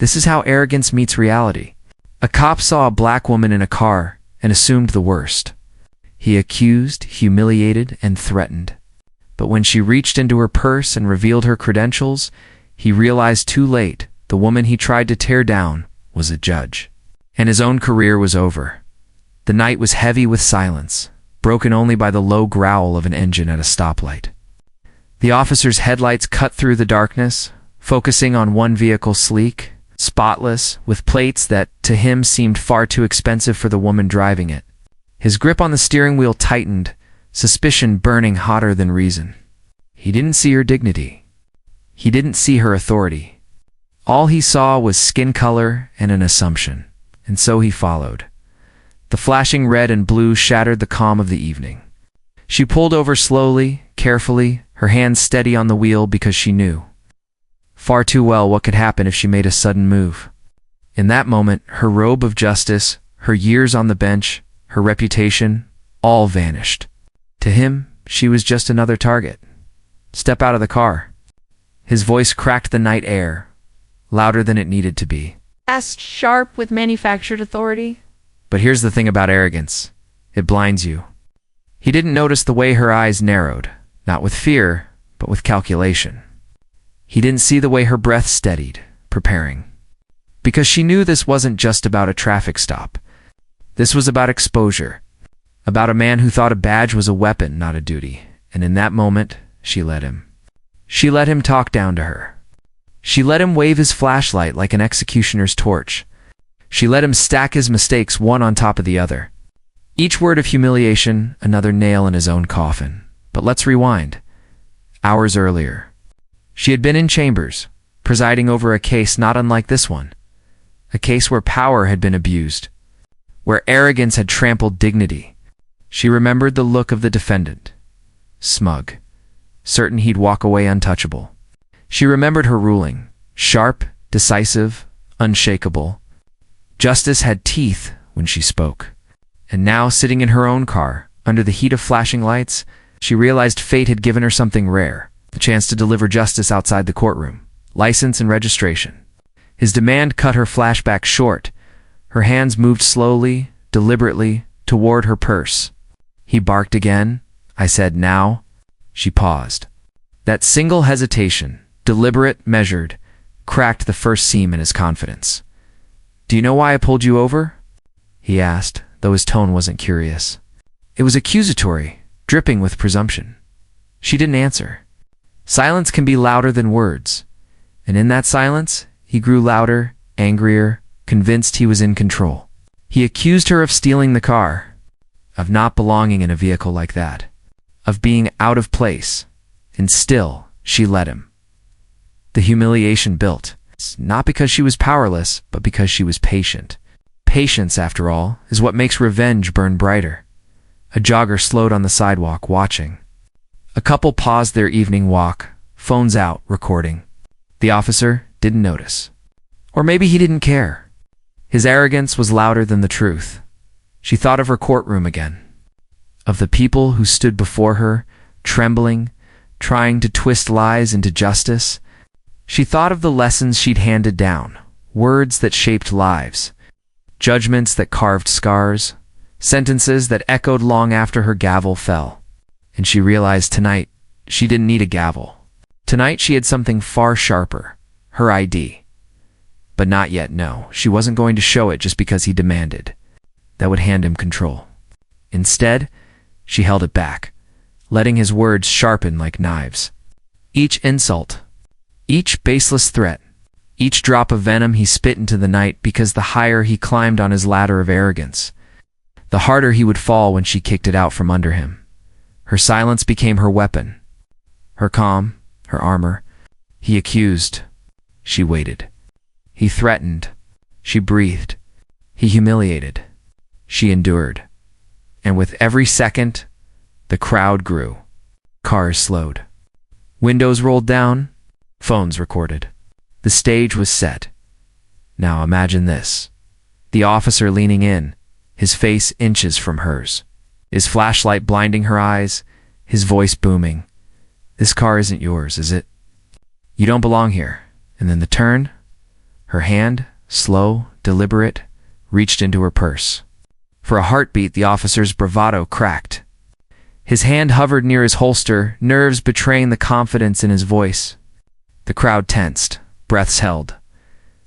This is how arrogance meets reality. A cop saw a black woman in a car and assumed the worst. He accused, humiliated, and threatened. But when she reached into her purse and revealed her credentials, he realized too late the woman he tried to tear down was a judge. And his own career was over. The night was heavy with silence, broken only by the low growl of an engine at a stoplight. The officer's headlights cut through the darkness, focusing on one vehicle, sleek, spotless, with plates that, to him, seemed far too expensive for the woman driving it. His grip on the steering wheel tightened, suspicion burning hotter than reason. He didn't see her dignity. He didn't see her authority. All he saw was skin color and an assumption, and so he followed. The flashing red and blue shattered the calm of the evening. She pulled over slowly, carefully, her hands steady on the wheel because she knew far too well what could happen if she made a sudden move. In that moment, her robe of justice, her years on the bench, her reputation, all vanished. To him, she was just another target. Step out of the car. His voice cracked the night air, louder than it needed to be. Asked sharp with manufactured authority. But here's the thing about arrogance. It blinds you. He didn't notice the way her eyes narrowed, not with fear, but with calculation. He didn't see the way her breath steadied, preparing. Because she knew this wasn't just about a traffic stop. This was about exposure. About a man who thought a badge was a weapon, not a duty. And in that moment, she let him. She let him talk down to her. She let him wave his flashlight like an executioner's torch. She let him stack his mistakes one on top of the other. Each word of humiliation, another nail in his own coffin. But let's rewind. Hours earlier, she had been in chambers, presiding over a case not unlike this one. A case where power had been abused, where arrogance had trampled dignity. She remembered the look of the defendant, smug, certain he'd walk away untouchable. She remembered her ruling, sharp, decisive, unshakable. Justice had teeth when she spoke. And now, sitting in her own car, under the heat of flashing lights, she realized fate had given her something rare, the chance to deliver justice outside the courtroom, license and registration. His demand cut her flashback short. Her hands moved slowly, deliberately, toward her purse. He barked again. I said, now. She paused. That single hesitation, deliberate, measured, cracked the first seam in his confidence. Do you know why I pulled you over? He asked, though his tone wasn't curious. It was accusatory, dripping with presumption. She didn't answer. Silence can be louder than words. And in that silence, he grew louder, angrier, convinced he was in control. He accused her of stealing the car, of not belonging in a vehicle like that, of being out of place. And still, she let him. The humiliation built, not because she was powerless, but because she was patient. Patience, after all, is what makes revenge burn brighter. A jogger slowed on the sidewalk, watching. A couple paused their evening walk, phones out, recording. The officer didn't notice. Or maybe he didn't care. His arrogance was louder than the truth. She thought of her courtroom again, of the people who stood before her, trembling, trying to twist lies into justice. She thought of the lessons she'd handed down, words that shaped lives, judgments that carved scars, sentences that echoed long after her gavel fell. And she realized tonight she didn't need a gavel. Tonight she had something far sharper, her ID. But not yet, no. She wasn't going to show it just because he demanded. That would hand him control. Instead, she held it back, letting his words sharpen like knives. Each insult, each baseless threat, each drop of venom he spit into the night, because the higher he climbed on his ladder of arrogance, the harder he would fall when she kicked it out from under him. Her silence became her weapon, her calm, her armor. He accused. She waited. He threatened. She breathed. He humiliated. She endured. And with every second, the crowd grew. Cars slowed. Windows rolled down. Phones recorded. The stage was set. Now imagine this. The officer leaning in, his face inches from hers, his flashlight blinding her eyes, his voice booming. This car isn't yours, is it? You don't belong here. And then the turn? Her hand, slow, deliberate, reached into her purse. For a heartbeat, the officer's bravado cracked. His hand hovered near his holster, nerves betraying the confidence in his voice. The crowd tensed, breaths held.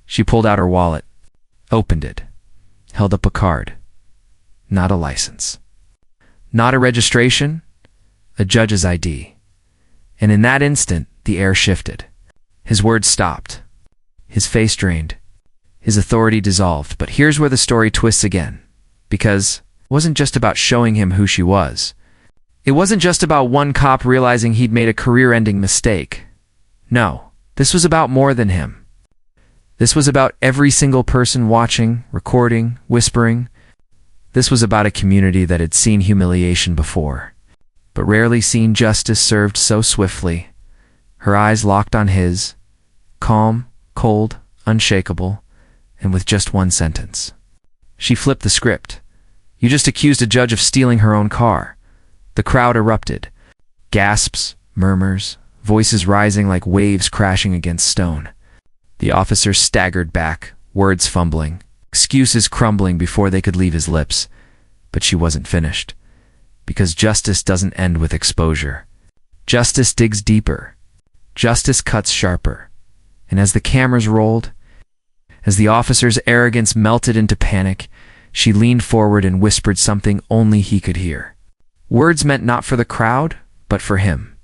She pulled out her wallet, opened it, held up a card. Not a license. Not a registration, a judge's ID. And in that instant, the air shifted. His words stopped. His face drained. His authority dissolved. But here's where the story twists again. Because it wasn't just about showing him who she was. It wasn't just about one cop realizing he'd made a career-ending mistake. No, this was about more than him. This was about every single person watching, recording, whispering. This was about a community that had seen humiliation before, but rarely seen justice served so swiftly. Her eyes locked on his, calm, cold, unshakable, and with just one sentence. She flipped the script. You just accused a judge of stealing her own car. The crowd erupted. Gasps, murmurs, voices rising like waves crashing against stone. The officer staggered back, words fumbling, excuses crumbling before they could leave his lips. But she wasn't finished. Because justice doesn't end with exposure. Justice digs deeper. Justice cuts sharper. And as the cameras rolled, as the officer's arrogance melted into panic, she leaned forward and whispered something only he could hear. Words meant not for the crowd, but for him.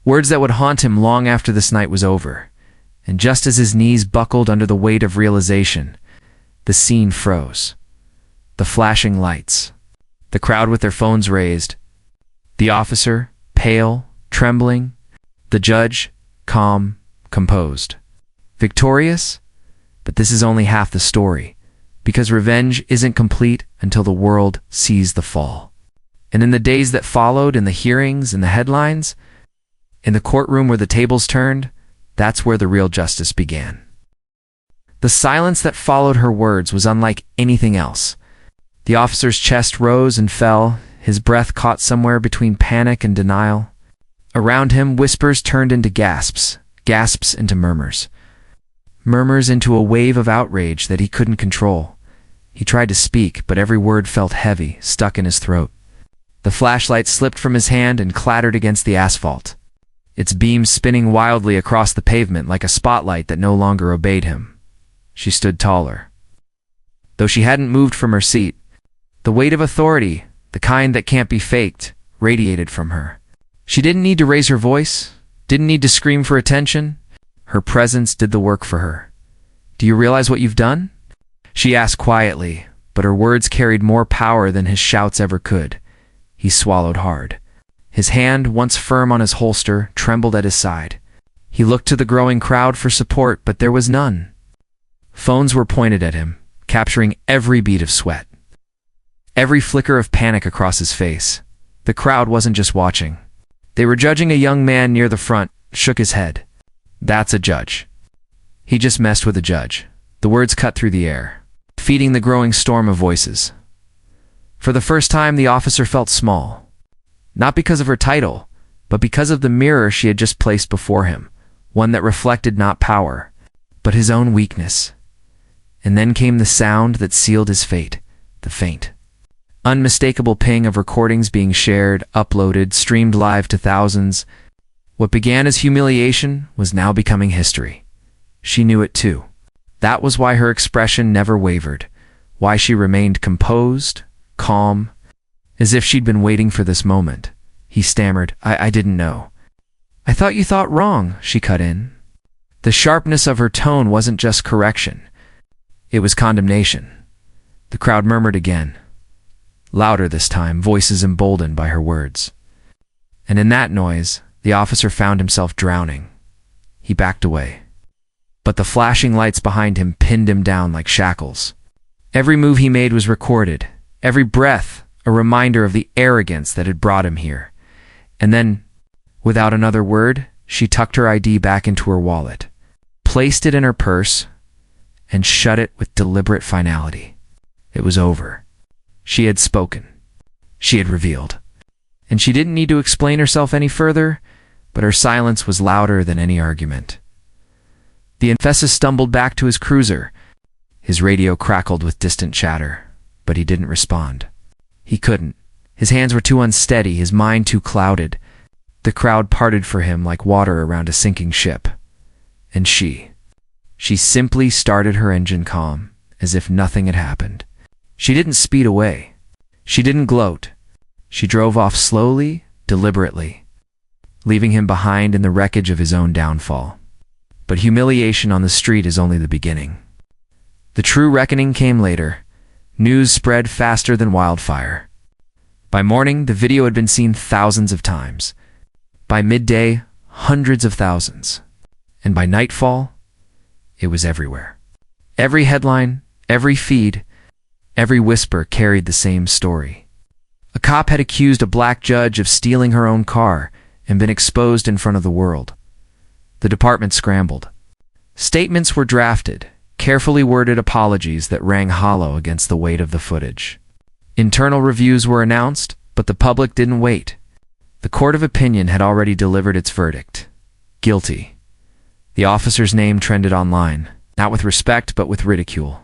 Words that would haunt him long after this night was over. And just as his knees buckled under the weight of realization, the scene froze. The flashing lights. The crowd with their phones raised. The officer, pale, trembling. The judge, calm, composed. Victorious? But this is only half the story, because revenge isn't complete until the world sees the fall. And in the days that followed, in the hearings, in the headlines, in the courtroom where the tables turned, that's where the real justice began. The silence that followed her words was unlike anything else. The officer's chest rose and fell, his breath caught somewhere between panic and denial. Around him, whispers turned into gasps, gasps into murmurs. Murmurs into a wave of outrage that he couldn't control. He tried to speak, but every word felt heavy, stuck in his throat. The flashlight slipped from his hand and clattered against the asphalt, its beams spinning wildly across the pavement like a spotlight that no longer obeyed him. She stood taller. Though she hadn't moved from her seat, the weight of authority, the kind that can't be faked, radiated from her. She didn't need to raise her voice, didn't need to scream for attention. Her presence did the work for her. Do you realize what you've done? She asked quietly, but her words carried more power than his shouts ever could. He swallowed hard. His hand, once firm on his holster, trembled at his side. He looked to the growing crowd for support, but there was none. Phones were pointed at him, capturing every bead of sweat. Every flicker of panic across his face. The crowd wasn't just watching. They were judging a young man near the front, shook his head. That's a judge. He just messed with a judge. The words cut through the air, feeding the growing storm of voices. For the first time, the officer felt small. Not because of her title, but because of the mirror she had just placed before him, one that reflected not power, but his own weakness. And then came the sound that sealed his fate, the faint. Unmistakable ping of recordings being shared, uploaded, streamed live to thousands. What began as humiliation was now becoming history. She knew it too. That was why her expression never wavered, why she remained composed, calm, as if she'd been waiting for this moment. He stammered, I didn't know. I thought you thought wrong, she cut in. The sharpness of her tone wasn't just correction. It was condemnation. The crowd murmured again. Louder this time, voices emboldened by her words. And in that noise, the officer found himself drowning. He backed away. But the flashing lights behind him pinned him down like shackles. Every move he made was recorded, every breath a reminder of the arrogance that had brought him here. And then, without another word, she tucked her ID back into her wallet, placed it in her purse, and shut it with deliberate finality. It was over. She had spoken. She had revealed. And she didn't need to explain herself any further, but her silence was louder than any argument. The infessa stumbled back to his cruiser. His radio crackled with distant chatter, but he didn't respond. He couldn't. His hands were too unsteady, his mind too clouded. The crowd parted for him like water around a sinking ship. And she simply started her engine calm, as if nothing had happened. She didn't speed away. She didn't gloat. She drove off slowly, deliberately, leaving him behind in the wreckage of his own downfall. But humiliation on the street is only the beginning. The true reckoning came later. News spread faster than wildfire. By morning, the video had been seen thousands of times. By midday, hundreds of thousands. And by nightfall, it was everywhere. Every headline, every feed, every whisper carried the same story. A cop had accused a black judge of stealing her own car and been exposed in front of the world. The department scrambled. Statements were drafted, carefully worded apologies that rang hollow against the weight of the footage. Internal reviews were announced, but the public didn't wait. The court of opinion had already delivered its verdict. Guilty. The officer's name trended online, not with respect but with ridicule.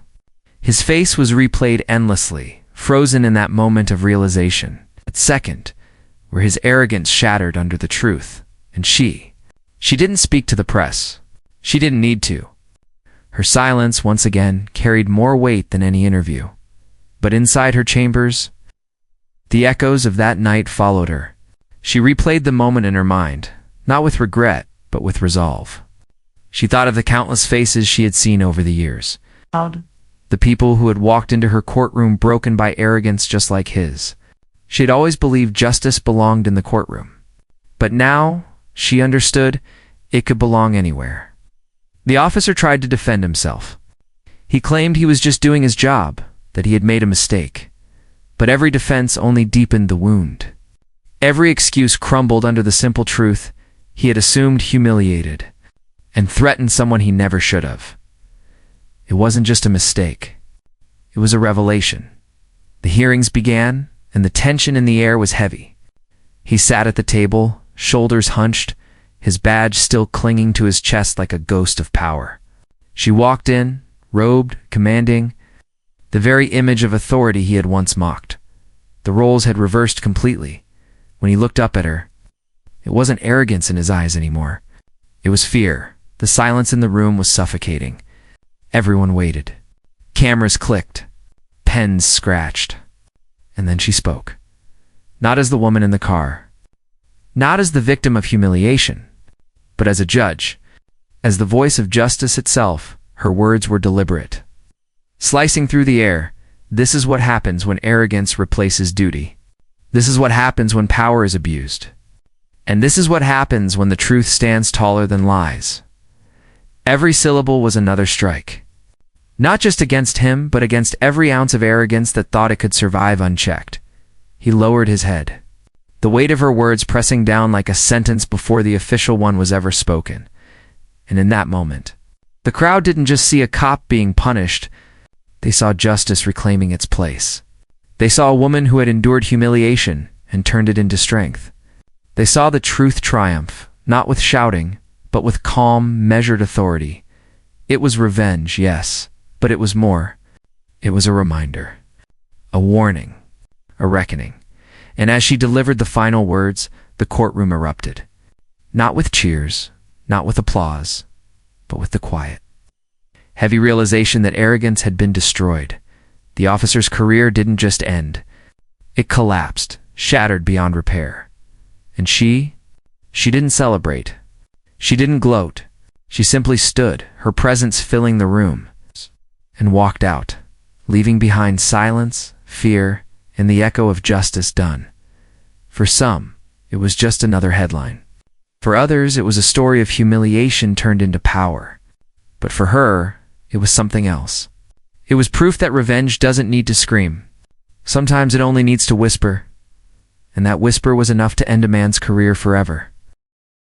His face was replayed endlessly, frozen in that moment of realization, that second, where his arrogance shattered under the truth. And she didn't speak to the press. She didn't need to. Her silence, once again, carried more weight than any interview. But inside her chambers, the echoes of that night followed her. She replayed the moment in her mind, not with regret, but with resolve. She thought of the countless faces she had seen over the years. The people who had walked into her courtroom broken by arrogance just like his. She had always believed justice belonged in the courtroom. But now, she understood, it could belong anywhere. The officer tried to defend himself. He claimed he was just doing his job, that he had made a mistake. But every defense only deepened the wound. Every excuse crumbled under the simple truth he had assumed humiliated and threatened someone he never should have. It wasn't just a mistake. It was a revelation. The hearings began, and the tension in the air was heavy. He sat at the table, shoulders hunched, his badge still clinging to his chest like a ghost of power. She walked in, robed, commanding, the very image of authority he had once mocked. The roles had reversed completely. When he looked up at her, it wasn't arrogance in his eyes anymore. It was fear. The silence in the room was suffocating. Everyone waited. Cameras clicked. Pens scratched. And then she spoke. Not as the woman in the car. Not as the victim of humiliation, but as a judge. As the voice of justice itself, her words were deliberate. Slicing through the air, this is what happens when arrogance replaces duty. This is what happens when power is abused. And this is what happens when the truth stands taller than lies. Every syllable was another strike. Not just against him, but against every ounce of arrogance that thought it could survive unchecked. He lowered his head, the weight of her words pressing down like a sentence before the official one was ever spoken. And in that moment, the crowd didn't just see a cop being punished, they saw justice reclaiming its place. They saw a woman who had endured humiliation and turned it into strength. They saw the truth triumph, not with shouting, but with calm, measured authority. It was revenge, yes, but it was more. It was a reminder, a warning, a reckoning. And as she delivered the final words, the courtroom erupted. Not with cheers, not with applause, but with the quiet. Heavy realization that arrogance had been destroyed. The officer's career didn't just end. It collapsed, shattered beyond repair. And she didn't celebrate. She didn't gloat. She simply stood, her presence filling the room, and walked out, leaving behind silence, fear, and the echo of justice done. For some, it was just another headline. For others, it was a story of humiliation turned into power. But for her, it was something else. It was proof that revenge doesn't need to scream. Sometimes it only needs to whisper. And that whisper was enough to end a man's career forever.